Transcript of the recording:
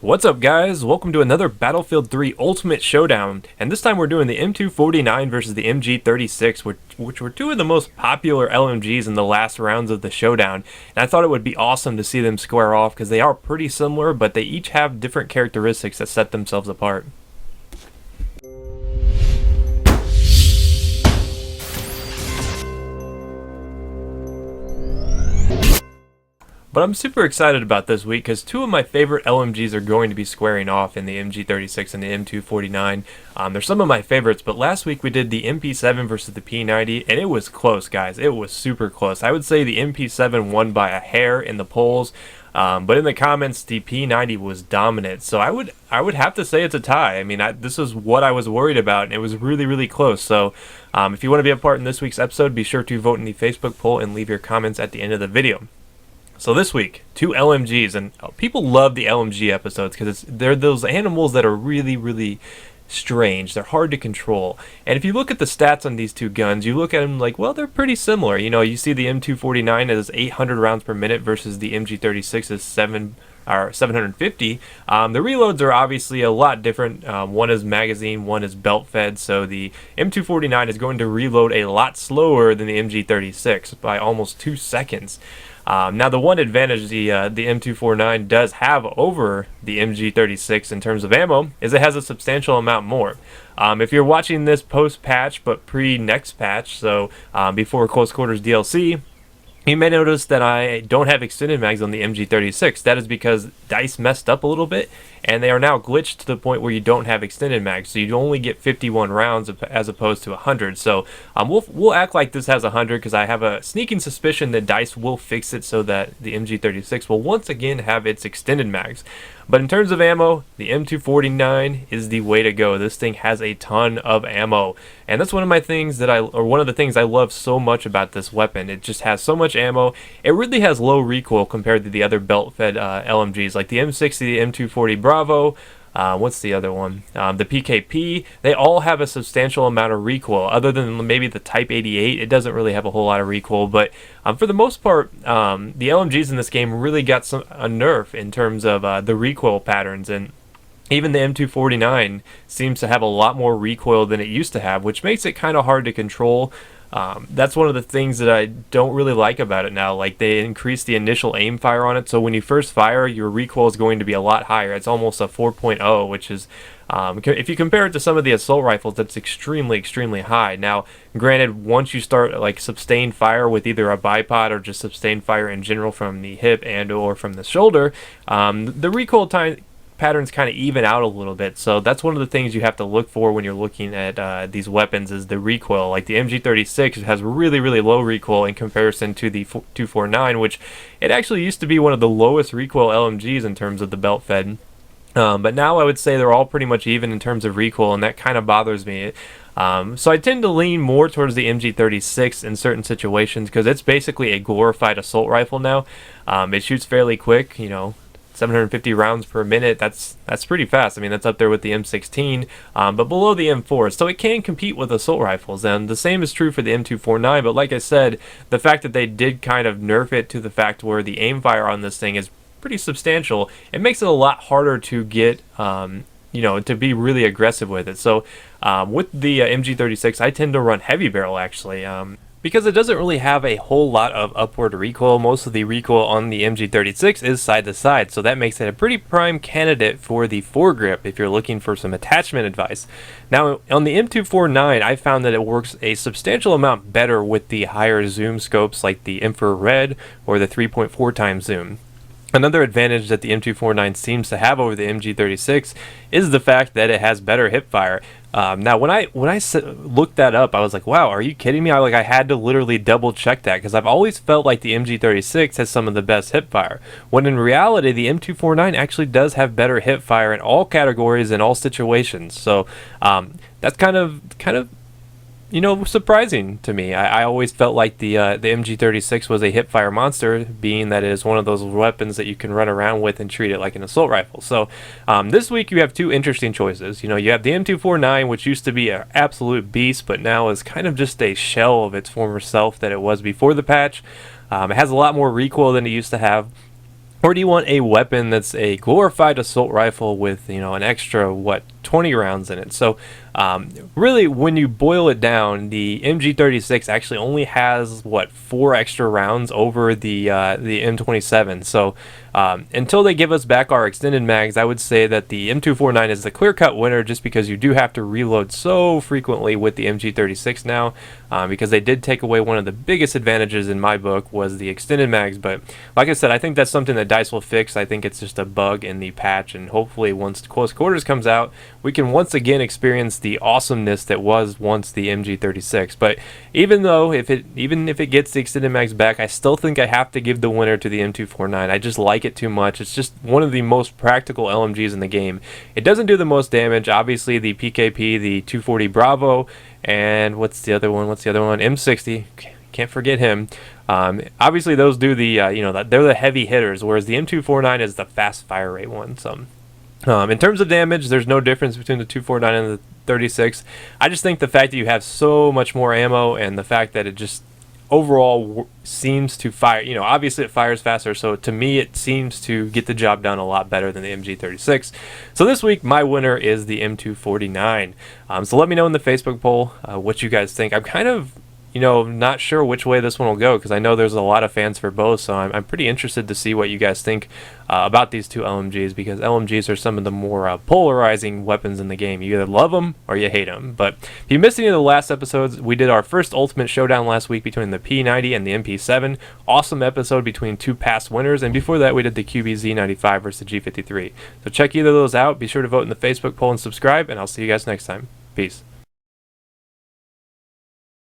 What's up, guys? Welcome to another Battlefield 3 Ultimate Showdown, and this time we're doing the M249 versus the MG36, which were two of the most popular LMGs in the last rounds of the showdown, and I thought it would be awesome to see them square off because they are pretty similar, but they each have different characteristics that set themselves apart. But I'm super excited about this week because two of my favorite LMGs are going to be squaring off in the MG36 and the M249. They're some of my favorites, but last week we did the MP7 versus the P90, and it was close, guys. It was super close. I would say the MP7 won by a hair in the polls, but in the comments, the P90 was dominant. So I would have to say it's a tie. I mean, this is what I was worried about, and it was really, really close. So if you want to be a part in this week's episode, be sure to vote in the Facebook poll and leave your comments at the end of the video. So this week, two LMGs, and people love the LMG episodes because they're those animals that are really, really strange. They're hard to control. And if you look at the stats on these two guns, you look at them like, well, they're pretty similar. You know, you see the M249 as 800 rounds per minute versus the MG36 is 750. The reloads are obviously a lot different. One is magazine, one is belt fed, so the M249 is going to reload a lot slower than the MG36 by almost 2 seconds. Now, the one advantage the M249 does have over the MG36 in terms of ammo is it has a substantial amount more. If you're watching this post-patch but pre-next patch, so before Close Quarters DLC, you may notice that I don't have extended mags on the MG36. That is because DICE messed up a little bit, and they are now glitched to the point where you don't have extended mags, so you only get 51 rounds as opposed to 100. So we'll act like this has 100 because I have a sneaking suspicion that DICE will fix it so that the MG36 will once again have its extended mags. But in terms of ammo, the M249 is the way to go. This thing has a ton of ammo, and that's one of the things I love so much about this weapon. It just has so much ammo. It really has low recoil compared to the other belt-fed LMGs like the M60, the M240 Bravo. What's the other one? The PKP. They all have a substantial amount of recoil. Other than maybe the Type 88, it doesn't really have a whole lot of recoil. But for the most part, the LMGs in this game really got a nerf in terms of the recoil patterns. And even the M249 seems to have a lot more recoil than it used to have, which makes it kind of hard to control. That's one of the things that I don't really like about it now. Like, they increased the initial aim fire on it, so when you first fire, your recoil is going to be a lot higher. It's almost a 4.0, which is, if you compare it to some of the assault rifles, that's extremely, extremely high. Now, granted, once you start like sustained fire with either a bipod or just sustained fire in general from the hip and or from the shoulder, the recoil time patterns kind of even out a little bit. So that's one of the things you have to look for when you're looking at these weapons is the recoil. Like the MG36 has really, really low recoil in comparison to the 249, which it actually used to be one of the lowest recoil LMGs in terms of the belt fed. But now I would say they're all pretty much even in terms of recoil, and that kind of bothers me. So I tend to lean more towards the MG36 in certain situations because it's basically a glorified assault rifle now. It shoots fairly quick, 750 rounds per minute. That's pretty fast. I mean, that's up there with the M16, but below the M4. So it can compete with assault rifles, and the same is true for the M249. But like I said, the fact that they did kind of nerf it to the fact where the aim fire on this thing is pretty substantial, it makes it a lot harder to get, to be really aggressive with it. So with the MG36, I tend to run heavy barrel actually. Because it doesn't really have a whole lot of upward recoil. Most of the recoil on the MG36 is side to side, so that makes it a pretty prime candidate for the foregrip if you're looking for some attachment advice. Now, on the M249, I found that it works a substantial amount better with the higher zoom scopes like the infrared or the 3.4 times zoom. Another advantage that the M249 seems to have over the MG36 is the fact that it has better hip fire. Now, when I looked that up, I was like, wow, are you kidding me? I had to literally double check that because I've always felt like the MG36 has some of the best hip fire, when in reality, the M249 actually does have better hip fire in all categories in all situations. So that's kind of surprising to me. I always felt like the MG36 was a hip-fire monster, being that it is one of those weapons that you can run around with and treat it like an assault rifle. So this week you have two interesting choices. You have the M249, which used to be an absolute beast, but now is kind of just a shell of its former self that it was before the patch. It has a lot more recoil than it used to have. Or do you want a weapon that's a glorified assault rifle with, an extra, 20 rounds in it? So really, when you boil it down, the MG36 actually only has, 4 extra rounds over the M27. So until they give us back our extended mags, I would say that the M249 is the clear-cut winner, just because you do have to reload so frequently with the MG36 now, because they did take away one of the biggest advantages in my book, was the extended mags. But like I said, I think that's something that DICE will fix. I think it's just a bug in the patch, and hopefully once Close Quarters comes out, we can once again experience the awesomeness that was once the MG36. But even if it gets the extended mags back, I still think I have to give the winner to the M249. I just like it too much. It's just one of the most practical LMGs in the game. It doesn't do the most damage. Obviously, the PKP, the 240 Bravo, and what's the other one? M60. Can't forget him. Obviously, those do the they're the heavy hitters, whereas the M249 is the fast fire rate one. So in terms of damage, there's no difference between the 249 and the 36. I just think the fact that you have so much more ammo, and the fact that it just overall seems to fire, obviously it fires faster, so to me it seems to get the job done a lot better than the MG36. So this week my winner is the M249. So let me know in the Facebook poll what you guys think. I'm kind of not sure which way this one will go, because I know there's a lot of fans for both, so I'm pretty interested to see what you guys think about these two LMGs, because LMGs are some of the more polarizing weapons in the game. You either love them or you hate them. But if you missed any of the last episodes, we did our first Ultimate Showdown last week between the P90 and the MP7. Awesome episode between two past winners, and before that we did the QBZ95 versus the G53. So check either of those out. Be sure to vote in the Facebook poll and subscribe, and I'll see you guys next time. Peace.